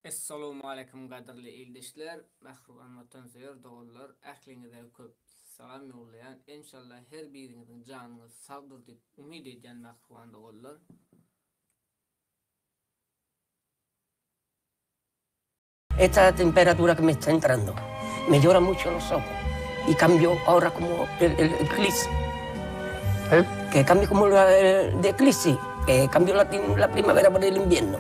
Assalamu alaykum qadirli ildeşler, məxruban vatansever doğullar, ähliňizə köp salam ýollaýan, inşallah her biriňiziň janyňyz sagdyr dip umid edýän məxruban doğullar. Esta temperatura que me está entrando me llora mucho los ojos y cambio ahora como el eclipse. ¿El? Que cambio como de eclipse, que cambio la primavera por el invierno.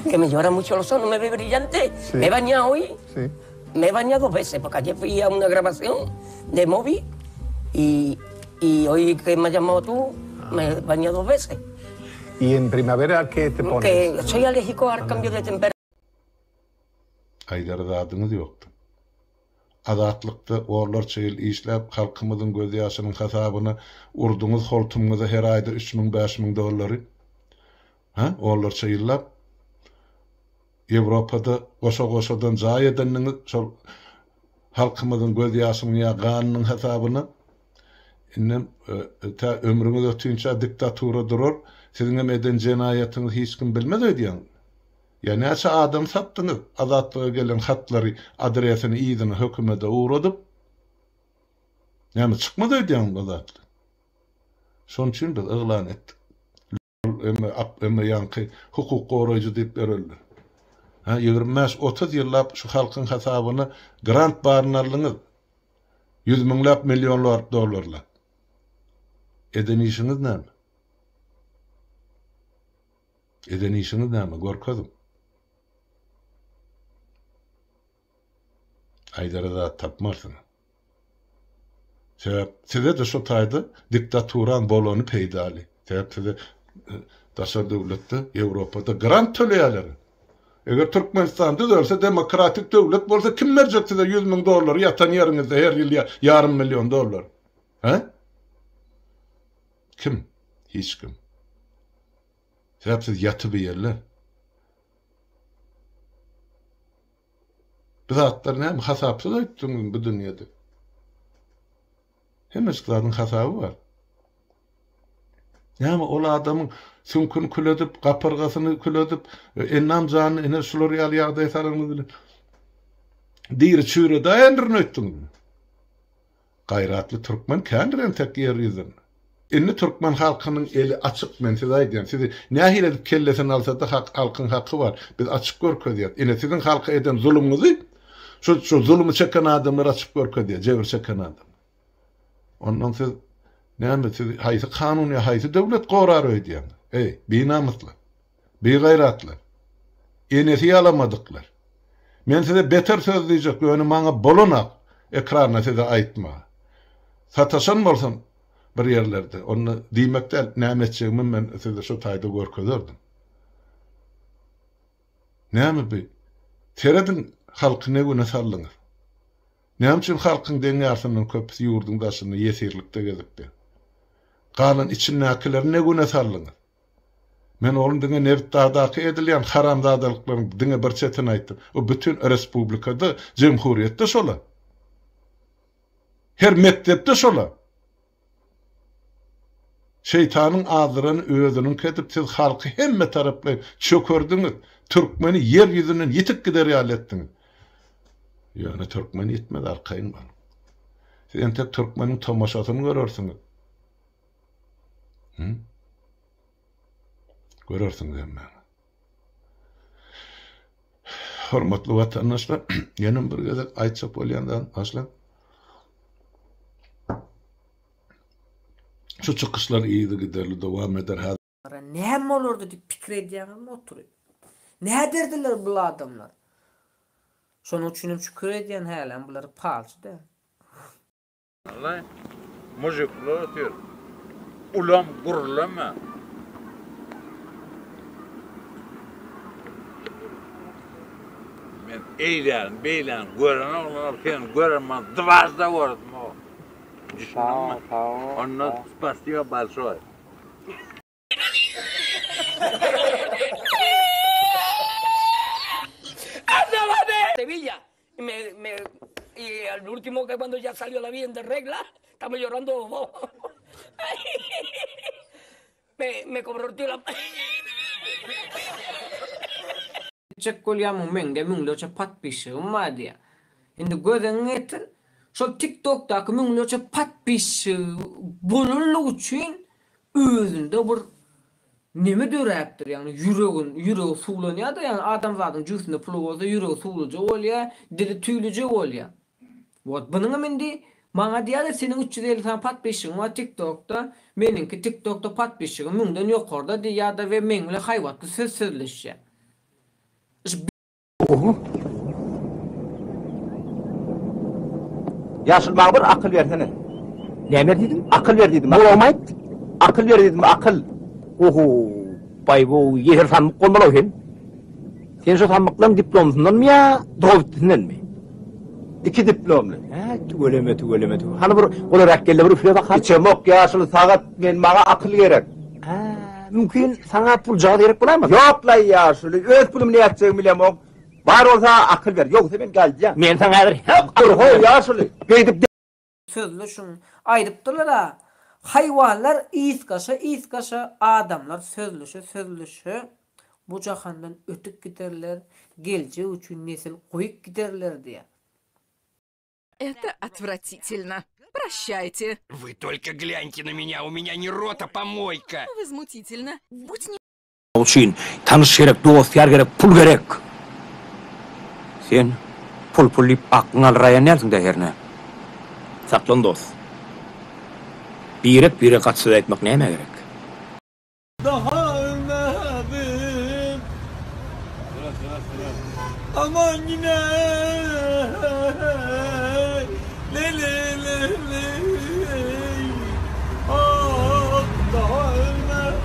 Que me llora mucho los ojos, no me ve brillante. Sí. Me he bañado hoy, Sí. me he bañado 2 veces, porque ayer fui a una grabación de móvil y hoy que me has llamado tú, me he bañado 2 veces. ¿Y en primavera qué te pones? Que soy alérgico al cambio de temperatura. Aýdar adyňyz ýokdy. Azatlykda orlar çeýil işläp halkymyzyň göz ýaşynyň hasabyna urduňyz holtumyňyza her aýda 3000-5000 dollary. Orlar çeýillap Ýewropada goşa-goşadan jaý edeniniz şol halkymyzyň göz ýaşynyň ýaganynyň hasabyna innem ta ömrüňiz ötünçe diktatura durur. Siziň emeden jenaýatyňyzy hiç kim bilmez öýdýän. Yani näçe adam satdyňyz, azatlyga gelen hatlary adresyny ýyzyny hökümete uğradyp, näme çykmady öýdýän azatly. Şoň üçin biz yglan etdik. Emme ýanky hukuk goraýjy diýip berildi. 25-30 ýyllap şu halkyň hasabyny grant barynarlyňyz 100 miňlap millionlar dollarlar. Eden işiniz näme? Eden işiniz näme? Gorkadım. Aýdara da tapmarsyň. Sebäp size de şu taýda diktaturan bolany peýdali. Sebäp size daşa döwletde Ýewropada grant töleýärler. Eger Türkmenistan düzelse demokratik döwlet bolsa kim berjek size 100 000 dollar ýatan ýeriňizde her ýyl yarım milyon dollar? Kim? Hiç kim. Sebäp siz ýatyp ýerler. Biz atlaryny hem hasapsız öýtdüňiz bu dünýede. Hemesklaryň hasaby bar. Ýa-ni ol adamyň sünkün küledip, gapyrgasyny küledip, ennam jany ene şular ýaly ýagdaý salyňyz. Diýri çüre daýandyryn öýtdüňiz. Gaýratly türkmen kändiren tek ýerýizin. Inni Türkmen halkynyň eli açyk men size aýdýan. Sizi nähile edip kellesen alsa da halkyň hakkı var. Biz açyk görkezýär. Ine siziň halka eden zulümňizi şu zulümü çeken adamlar açyk görkezýär, jebir çeken adam. Ondan siz näme siz haýsy kanuny, haýsy döwlet gorary öýdýän. Beýnamysly, beýgaýratly. Enesi ýalamadyklar. Men size beter söz diýjek, öňe maňa bolanak ekrana size aýtma. Sataşan bolsam bir yerlerde, onu diýmekde näme etjegimi men size şu taýda görkezerdim. Näme bi? Teredin halky ne güne sallyňyz? Näme üçin halkyň deňärsinden köpüsi ýurdun daşyny ýesirlikde gezipdi? Galan içinäkiler ne güne sallyňyz? Men onuň diňe nebitdaky edilýän haramzadalyklaryň diňe bir çetini aýtdym. O bütün respublikada, jemhuriýetde şola. Her mektepde şola. Şeytanın azyryny özüniň ketip siz halky hemme taraply çökerdiňiz. Türkmeni yer ýüzünden ýitip gider ýaletdiňiz. Ýöne türkmen ýetmez arkaýyn bar. Siz entek türkmeniň tomaşasyny görersiňiz. Görersiňiz emme. Hormatly watandaşlar, ýene bir gezek aýtjak bolýandan başlan. Şu çıkışlar iyiydi giderli devam eder. Näme olurdu diýip pikir edýäňem oturup. Näme derdiler bu adamlar? Şonu üçin şükür edýän hälem bular palçy da. Allah mujiklar ötür. Ulam gurlama. Men eýlen, gören olar ken görmän dwazda gördüm o. Он спасибо большое. Sevilla. Y al último que cuando ya salió la bien de regla, estamos llorando. Me cobró el tío la... Çek kolýamyň meňde müňleçe patpişigim bar diýär. Indi gözeňi getir. Şol TikTok'daky müňleçe patpişig bolurlyk üçin özünde bir neme döräpdir, ýani ýüregi suwlanýar da, ýani adam zadyň jüsünde pul bolsa ýüregi suwlujy bolýar, dili tüýlüji bolýar. Wot bunyň endi maňa diýär seniň 350 tane patpişigim var TikTok'da, meniňki TikTok'da patpişigim müňden ýokarda diýär da we meň bilen haýwatly söz sözleşýär. Yaşıl bana bir akıl versene. Ne ver dedim? Akıl ver dedim. Bu olmayıp. Akıl ver dedim, akıl. Oho, bay bu yeher sanmık olmalı oken. Sen şu sanmıkların diplomsundan mı ya, doğrultusundan mı? 2 diplomlu. Ha, tügeleme. Hani bir olarak geldi bir üfle bakar. Çemok yaşıl saat men bana akıl gerek. Ha, mümkün sana pul jağı gerek bular mı? Yok la yaşıl, öz pulum ne yapacağım bilemem. Var olsa akıl ver, yoksa ben geleceğim. Men sana ver. Dur hoy yaşıl. Gidip Sözleşin aýdypdylar ha. Haýwanlar iýskaşa, adamlar sözleşe bu jahandan ötüp giderler, geljek üçin nesil goýup giderler diýär. Это отвратительно. Прощайте. Вы только гляньте на меня, у меня не рот, а помойка. Возмутительно. Будь не... Olşin, tanış gerek, dost yer gerek, pul gerek. Sen pul aklına alraya nersin de herne? Saklan dost. Birek kaçsız etmek neyme gerek? Daha ölmedim. Aman yine. Le. Ah, daha ölmedim.